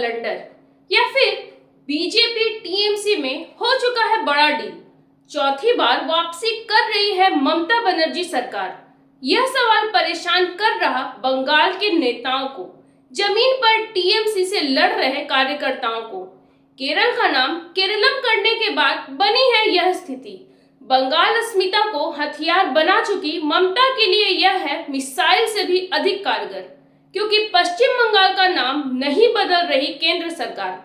Blunder या फिर BJP TMC में हो चुका है बड़ा डील? चौथी बार वापसी कर रही है ममता बनर्जी सरकार। यह सवाल परेशान कर रहा बंगाल के नेताओं को, जमीन पर टीएमसी से लड़ रहे कार्यकर्ताओं को। केरल का नाम केरलम करने के बाद बनी है यह स्थिति। बंगाल अस्मिता को हथियार बना चुकी ममता के लिए यह है मिसाइल से भी अधिक कारगर, क्योंकि पश्चिम बंगाल का नाम नहीं बदल रही केंद्र सरकार।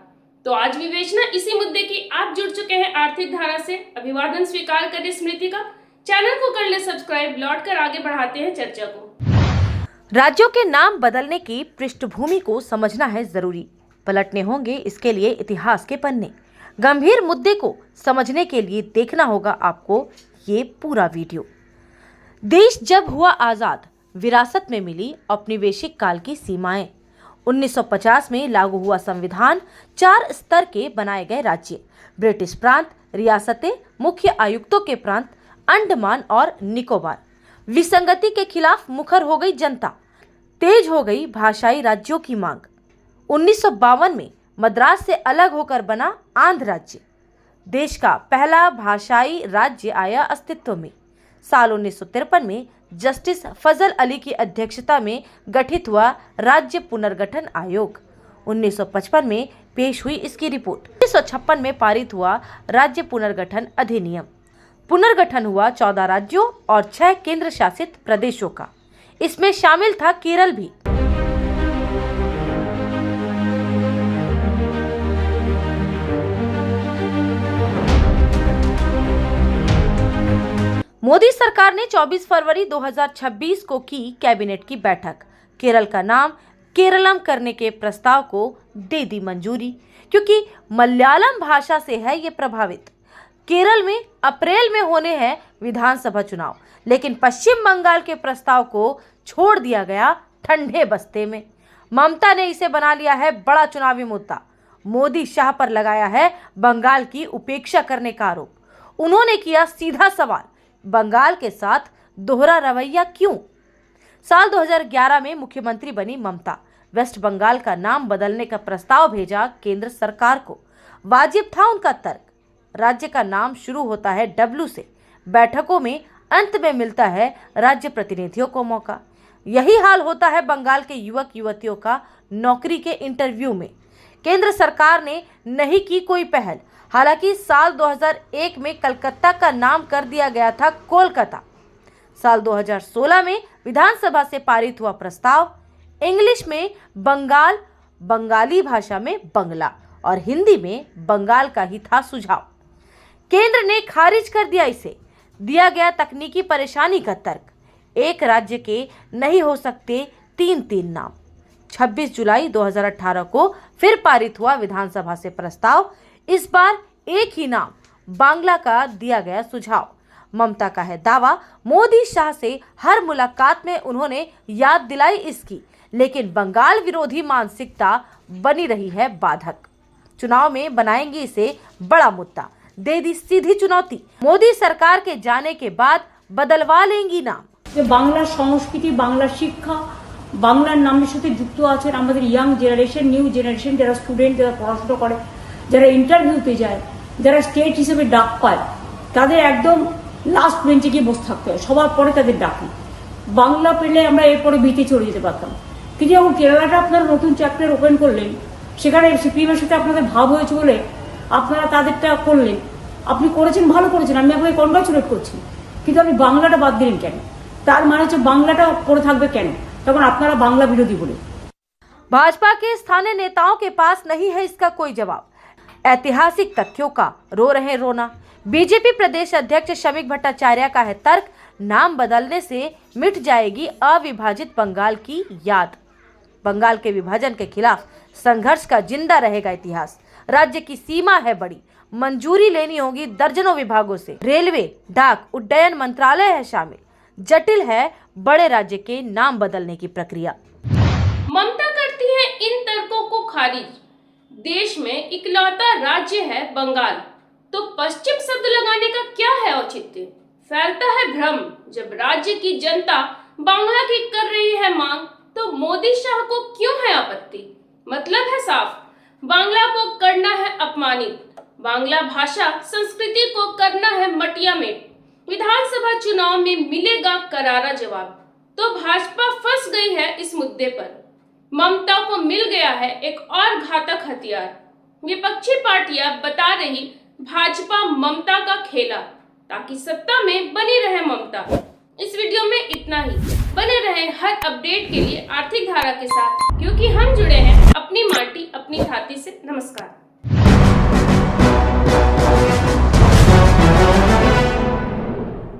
तो आज विवेचना इसी मुद्दे की। आप जुड़ चुके हैं आर्थिक धारा से। अभिवादन स्वीकार करें स्मृति का। चैनल को कर ले सब्सक्राइब। लौटकर आगे बढ़ाते हैं चर्चा को। राज्यों के नाम बदलने की पृष्ठभूमि को समझना है जरूरी। पलटने होंगे इसके लिए इतिहास के पन्ने। गंभीर मुद्दे को समझने के लिए देखना होगा आपको ये पूरा वीडियो। देश जब हुआ आजाद, विरासत में मिली औपनिवेशिक काल की सीमाएं। 1950 में लागू हुआ संविधान, 4 स्तर के बनाए गए राज्य, ब्रिटिश प्रांत, रियासतें, मुख्य आयुक्तों के प्रांत, अंडमान और निकोबार। विसंगति के खिलाफ मुखर हो गई जनता, तेज हो गई भाषाई राज्यों की मांग। 1952 में मद्रास से अलग होकर बना आंध्र राज्य, देश का पहला भाषाई राज्य आया अस्तित्व में। साल 1953 में जस्टिस फजल अली की अध्यक्षता में गठित हुआ राज्य पुनर्गठन आयोग। 1955 में पेश हुई इसकी रिपोर्ट। 1956 में पारित हुआ राज्य पुनर्गठन अधिनियम। पुनर्गठन हुआ 14 राज्यों और 6 केंद्र शासित प्रदेशों का। इसमें शामिल था केरल भी। मोदी सरकार ने 24 फरवरी 2026 को की कैबिनेट की बैठक। केरल का नाम केरलम करने के प्रस्ताव को दे दी मंजूरी, क्योंकि मलयालम भाषा से है ये प्रभावित। केरल में अप्रैल में होने हैं विधानसभा चुनाव, लेकिन पश्चिम बंगाल के प्रस्ताव को छोड़ दिया गया ठंडे बस्ते में। ममता ने इसे बना लिया है बड़ा चुनावी मुद्दा। मोदी शाह पर लगाया है बंगाल की उपेक्षा करने का आरोप। उन्होंने किया सीधा सवाल, बंगाल के साथ दोहरा रवैया क्यों? साल 2011 में मुख्यमंत्री बनी ममता। वेस्ट बंगाल का नाम बदलने का प्रस्ताव भेजा केंद्र सरकार को। वाजिब था उनका तर्क। राज्य का नाम शुरू होता है डब्ल्यू से। बैठकों में अंत में मिलता है राज्य प्रतिनिधियों को मौका। यही हाल होता है बंगाल के युवक युवतियों का नौकरी के इंटरव्यू में। केंद्र सरकार ने नहीं की कोई पहल। हालांकि साल 2001 में कलकत्ता का नाम कर दिया गया था कोलकाता। साल 2016 में विधानसभा से पारित हुआ प्रस्ताव। इंग्लिश में बंगाल, बंगाली भाषा में बंगला और हिंदी में बंगाल का ही था सुझाव। केंद्र ने खारिज कर दिया इसे। दिया गया तकनीकी परेशानी का तर्क, एक राज्य के नहीं हो सकते 3 नाम। 26 जुलाई 2018 को फिर पारित हुआ विधानसभा से प्रस्ताव। इस बार एक ही नाम बांग्ला का दिया गया सुझाव। ममता का है दावा, मोदी शाह से हर मुलाकात में उन्होंने याद दिलाई इसकी, लेकिन बंगाल विरोधी मानसिकता बनी रही है बाधक। चुनाव में बनाएंगे इसे बड़ा मुद्दा। दे दी सीधी चुनौती, मोदी सरकार के जाने के बाद बदलवा लेंगी नाम। বাংলা সংস্কৃতি, বাংলা শিক্ষা, বাংলার নামের সাথে যুক্ত আছেন আমাদের ইয়াং জেনারেশন, নিউ জেনারেশন, যারা স্টুডেন্ট, যারা পড়াশোনা করে, যারা ইন্টারভিউতে যায়, যারা স্টেট হিসেবে ডাক পায়, তাদের একদম লাস্ট বেঞ্চে গিয়ে বসে থাকতে হয়। সবার পরে তাদের ডাকি। বাংলা পেলে আমরা এরপরে বিতে চলে যেতে পারতাম। কিন্তু যখন কেরালাটা আপনারা নতুন চ্যাপ্টার ওপেন করলেন, সেখানে সিপিএমের সাথে আপনাদের ভাব হয়েছে বলে আপনারা তাদেরটা করলেন। আপনি করেছেন, ভালো করেছেন, আমি আপনাকে কনগ্রাচুলেট করছি। কিন্তু আপনি বাংলাটা বাদ দিলেন কেন? তার মানে হচ্ছে বাংলাটা পড়ে থাকবে কেন? তখন আপনারা বাংলা বিরোধী বলে। भाजपा के स्थानीय नेताओं के पास नहीं है इसका कोई जवाब। ऐतिहासिक तथ्यों का रो रहे रोना। बीजेपी प्रदेश अध्यक्ष शमीक भट्टाचार्य का है तर्क, नाम बदलने से मिट जाएगी अविभाजित बंगाल की याद। बंगाल के विभाजन के खिलाफ संघर्ष का जिंदा रहेगा इतिहास। राज्य की सीमा है बड़ी, मंजूरी लेनी होगी दर्जनों विभागों से। रेलवे, डाक, उड्डयन मंत्रालय है शामिल। जटिल है बड़े राज्य के नाम बदलने की प्रक्रिया। ममता करती है इन तर्कों को खारिज। देश में इकलौता राज्य है बंगाल, तो पश्चिम शब्द लगाने का क्या है औचित्य? फैलता है भ्रम। जब राज्य की जनता बांग्ला की कर रही है मांग, तो मोदी शाह को क्यों है आपत्ति? मतलब है साफ, बांग्ला को करना है अपमानित, बांग्ला भाषा संस्कृति को करना है मटिया में। विधानसभा चुनाव में मिलेगा करारा जवाब। तो भाजपा फंस गई है इस मुद्दे पर। ममता को मिल गया है एक और घातक हथियार। विपक्षी पार्टियां बता रही भाजपा ममता का खेला ताकि सत्ता में बनी रहे ममता। इस वीडियो में इतना ही। बने रहे हर अपडेट के लिए आर्थिक धारा के साथ, क्योंकि हम जुड़े हैं अपनी माटी अपनी छाती से। नमस्कार।